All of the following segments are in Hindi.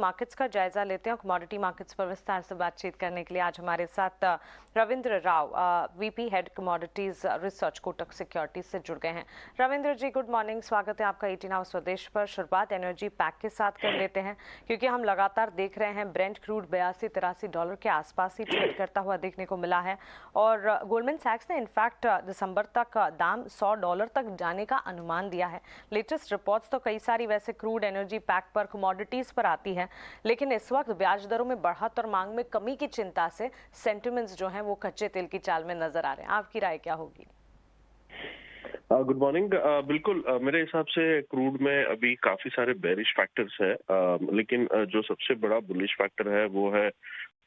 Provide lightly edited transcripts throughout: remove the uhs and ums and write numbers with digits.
मार्केट्स का जायजा लेते हैं। कमोडिटी मार्केट्स पर विस्तार से बातचीत करने के लिए आज हमारे साथ Ravindra Rao, VP head commodities research, Kotak securities से जुड़ गए हैं। रविंद्र जी, गुड मॉर्निंग, स्वागत है आपका 18 आवर्स स्वदेश पर। शुरुआत एनर्जी पैक के साथ कर लेते हैं, क्योंकि हम लगातार देख रहे हैं ब्रेंट क्रूड $82-83 के आसपास ही ट्रेड करता हुआ देखने को मिला है, और गोल्डमैन सैक्स ने इनफैक्ट दिसंबर तक दाम $100 तक जाने का अनुमान दिया है। लेटेस्ट रिपोर्ट्स तो कई सारी वैसे क्रूड एनर्जी पैक पर, कमोडिटीज पर आती है, लेकिन इस वक्त ब्याज दरों में बढ़त और मांग में कमी की चिंता से सेंटिमेंट्स जो हैं वो कच्चे तेल की चाल में नजर आ रहे हैं। आपकी राय क्या होगी? Good morning. बिल्कुल, मेरे हिसाब से क्रूड में अभी काफी सारे बेरिश फैक्टर्स है, लेकिन जो सबसे बड़ा बुलिश फैक्टर है वो है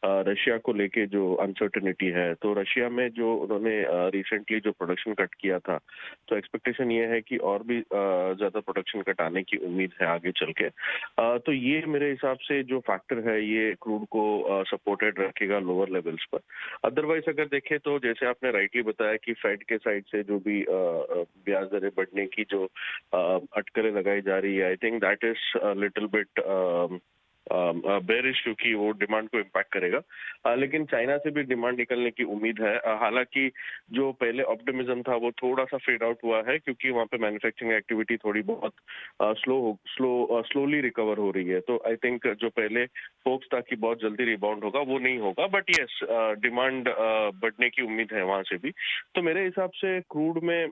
रशिया को लेके जो अनसर्टेनिटी है। तो रशिया में जो उन्होंने रिसेंटली जो प्रोडक्शन कट किया था, तो एक्सपेक्टेशन ये है कि और भी ज्यादा प्रोडक्शन कट आने की उम्मीद है आगे चल के। तो ये मेरे हिसाब से जो फैक्टर है ये क्रूड को सपोर्टेड रखेगा लोअर लेवल्स पर। अदरवाइज अगर देखें तो जैसे आपने राइटली बताया कि फेड के साइड से जो भी ब्याज दरें बढ़ने की जो अटकलें लगाई जा रही है, I think that is little bit bearish, क्योंकि वो डिमांड को इम्पैक्ट करेगा। लेकिन चाइना से भी डिमांड निकलने की उम्मीद है। हालांकि जो पहले ऑप्टिमिज्म था वो थोड़ा सा फेड आउट हुआ है, क्योंकि वहाँ पे मैन्युफैक्चरिंग एक्टिविटी थोड़ी बहुत स्लोली रिकवर हो रही है। तो आई थिंक जो पहले होप्स था कि बहुत जल्दी रिबाउंड होगा, वो नहीं होगा, बट यस, डिमांड बढ़ने की उम्मीद है वहां से भी। तो मेरे हिसाब से क्रूड में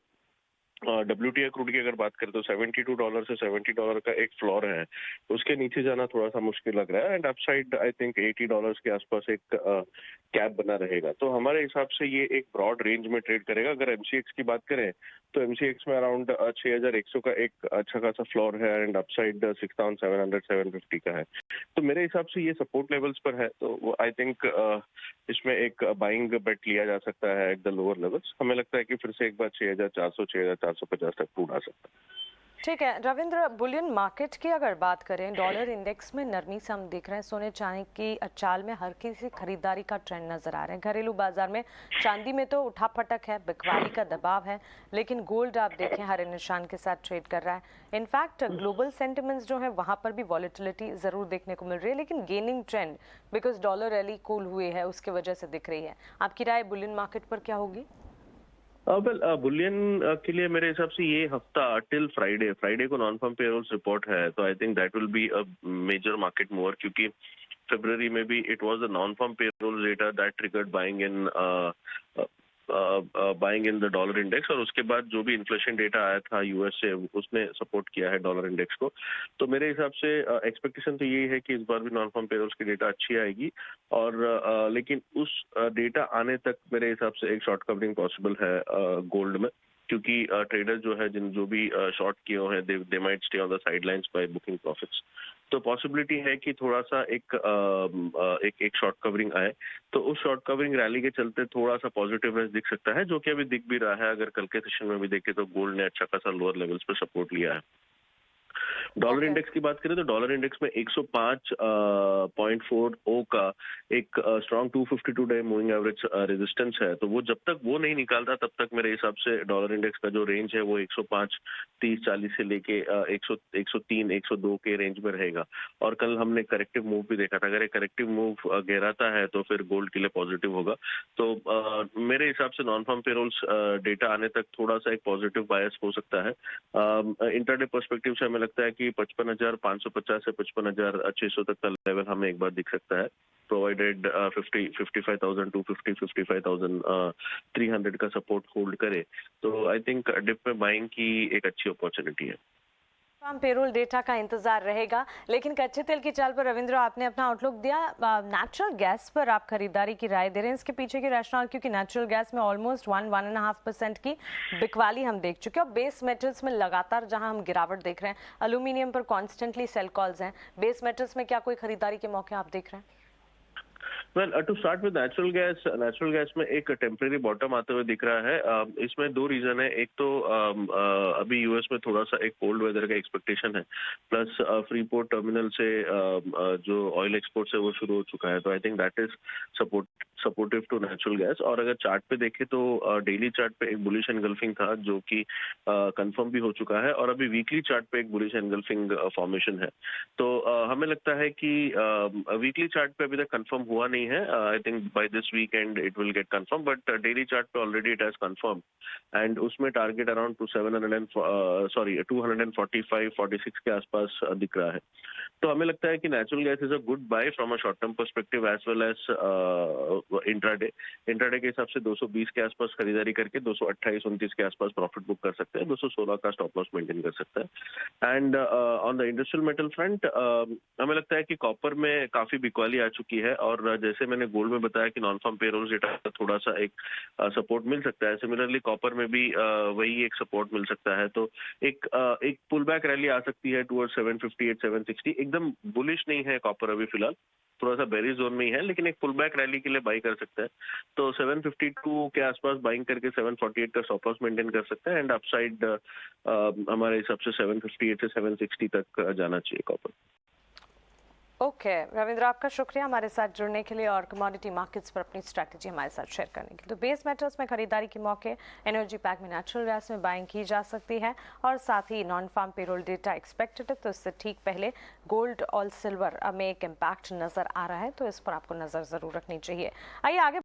WTI क्रूड की अगर बात करें तो $72 से $70 का एक फ्लोर है, उसके नीचे जाना थोड़ा सा मुश्किल लग रहा है। एंड अपसाइड आई थिंक $80 के आसपास एक कैप बना रहेगा। तो हमारे हिसाब से ये एक ब्रॉड रेंज में ट्रेड करेगा। अगर MCX की बात करें तो MCX में अराउंड 6100 का एक अच्छा खासा फ्लोर है, एंड अपसाइड 6700-750 का है। तो मेरे हिसाब से ये सपोर्ट लेवल्स पर है, तो आई थिंक इसमें एक बाइंग बेट लिया जा सकता है एट द लोअर लेवल्स। हमें लगता है कि फिर से एक बार 6400-6450 तक क्रूड आ सकता है। ठीक है रविंद्र, बुलियन मार्केट की अगर बात करें, डॉलर इंडेक्स में नरमी से हम देख रहे हैं। सोने चांदी की चाल में हर किसी खरीदारी का ट्रेंड नजर आ रहा है। घरेलू बाजार में चांदी में तो उठापटक है, बिकवाली का दबाव है, लेकिन गोल्ड आप देखें हरे निशान के साथ ट्रेड कर रहा है। इनफैक्ट ग्लोबल सेंटिमेंट्स जो है वहां पर भी वॉलेटिलिटी जरूर देखने को मिल रही है, लेकिन gaining trend because dollar rally cool हुए है उसकी वजह से दिख रही है। आपकी राय बुलियन मार्केट पर क्या होगी? बुलियन के लिए मेरे हिसाब से ये हफ्ता टिल फ्राइडे को नॉन फार्म पेरोल्स रिपोर्ट है, तो I think that will be a major market mover, क्योंकि फरवरी में भी it was a non farm payroll data that triggered buying in the dollar index, और उसके बाद जो भी इन्फ्लेशन डेटा आया था यूएस से उसने सपोर्ट किया है डॉलर इंडेक्स को। तो मेरे हिसाब से एक्सपेक्टेशन तो यही है कि इस बार भी नॉन फार्म पेरोल्स की डेटा अच्छी आएगी, और लेकिन उस डेटा आने तक मेरे हिसाब से एक शॉर्ट कवरिंग पॉसिबल है गोल्ड में, क्योंकि ट्रेडर जो है जो भी शॉर्ट किए हुए हैं they might stay on the sidelines by booking profits. तो पॉसिबिलिटी है कि थोड़ा सा एक शॉर्ट कवरिंग आए, तो उस शॉर्ट कवरिंग रैली के चलते थोड़ा सा पॉजिटिवनेस दिख सकता है, जो कि अभी दिख भी रहा है। अगर कल के सेशन में भी देखें तो गोल्ड ने अच्छा खासा लोअर लेवल्स पे सपोर्ट लिया है। डॉलर इंडेक्स की बात करें तो डॉलर इंडेक्स में 105.40 का एक strong 252 day moving average resistance है। तो वो जब तक वो नहीं निकालता तब तक मेरे हिसाब से डॉलर इंडेक्स का जो रेंज है वो 105.30-40 से लेके 103-102 के रेंज में रहेगा। और कल हमने करेक्टिव मूव भी देखा था। अगर एक करेक्टिव मूव गहराता है तो फिर गोल्ड के लिए पॉजिटिव होगा। तो मेरे हिसाब से नॉन फार्म पेरोल्स डेटा आने तक थोड़ा सा एक पॉजिटिव बायस हो सकता है। इंटरडे पर्सपेक्टिव से हमें लगता है कि 55,550 से 55,600 तक का लेवल हमें एक बार दिख सकता है, प्रोवाइडेड 55,250 55,300 का सपोर्ट होल्ड करे, तो आई थिंक डिप में बाइंग की एक अच्छी अपॉर्चुनिटी है। पेरोल डेटा का इंतजार रहेगा, लेकिन कच्चे तेल की चाल पर रविंद्र आपने अपना आउटलुक दिया। नेचुरल गैस पर आप खरीदारी की राय दे रहे हैं, इसके पीछे की रैशनल, क्योंकि नेचुरल गैस में ऑलमोस्ट 1-1.5% की बिकवाली हम देख चुके हैं, और बेस मेटल्स में लगातार जहां हम गिरावट देख रहे हैं, एल्यूमिनियम पर कॉन्स्टेंटली सेल कॉल्स हैं। बेस मेटल्स में क्या कोई खरीदारी के मौके आप देख रहे हैं? Well to start with natural gas में एक टेम्परेरी बॉटम आते हुए दिख रहा है। इसमें दो रीजन है। एक तो अभी यूएस में थोड़ा सा एक कोल्ड वेदर का एक्सपेक्टेशन है, प्लस फ्रीपोर्ट टर्मिनल से जो ऑयल एक्सपोर्ट है वो शुरू हो चुका है, तो I think that is supportive to natural gas. और अगर चार्ट पे देखें तो डेली चार्ट पे एक बुलिश एनगल्फिंग था जो कि कंफर्म भी हो चुका है, और अभी वीकली चार्ट पे एक बुलिश एनगल्फिंग फॉर्मेशन है। तो हमें लगता है कि वीकली चार्ट पे अभी तक कंफर्म हुआ नहीं है। I think by this weekend it will get confirm, but daily chart पे already it has confirm, and उसमें टारगेट अराउंड 245-46 के आसपास दिख रहा है। तो हमें लगता है कि natural gas is a good buy from a short term perspective as well as intraday के हिसाब से 220 के आसपास खरीदारी करके 228-29 के आसपास प्रॉफिट बुक कर सकते हैं, 216 का स्टॉप लॉस मेंटेन कर सकते हैं। And on the industrial metal front हमें लगता है कि कॉपर में काफी बिकवाली आ चुकी है, और जैसे मैंने गोल्ड में बताया कि नॉन फार्म पेरोल डेटा का थोड़ा सा एक सपोर्ट मिल सकता है, सिमिलरली कॉपर में भी वही एक सपोर्ट मिल सकता है। तो एक पुल बैक रैली आ सकती है टुवर्ड 758-760। एकदम बुलिश नहीं है कॉपर अभी फिलहाल, थोड़ा सा बेरी जोन में ही है, लेकिन एक पुल बैक रैली के लिए बाई कर सकता है। तो 752 के आसपास बाइंग करके 748 का स्टॉप लॉस मेंटेन कर सकता है, एंड अपसाइड हमारे हिसाब से 758 से 760 तक जाना चाहिए कॉपर। ओके रविंद्र, आपका शुक्रिया हमारे साथ जुड़ने के लिए और कमोडिटी मार्केट्स पर अपनी स्ट्रैटेजी हमारे साथ शेयर करने के लिए। तो बेस मेटल्स में खरीदारी के मौके एनर्जी पैक में नेचुरल गैस में बाइंग की जा सकती है, और साथ ही non farm payroll data expected है, तो इससे ठीक पहले गोल्ड और सिल्वर में एक इम्पैक्ट नजर आ रहा है, तो इस पर आपको नजर जरूर रखनी चाहिए। आइए आगे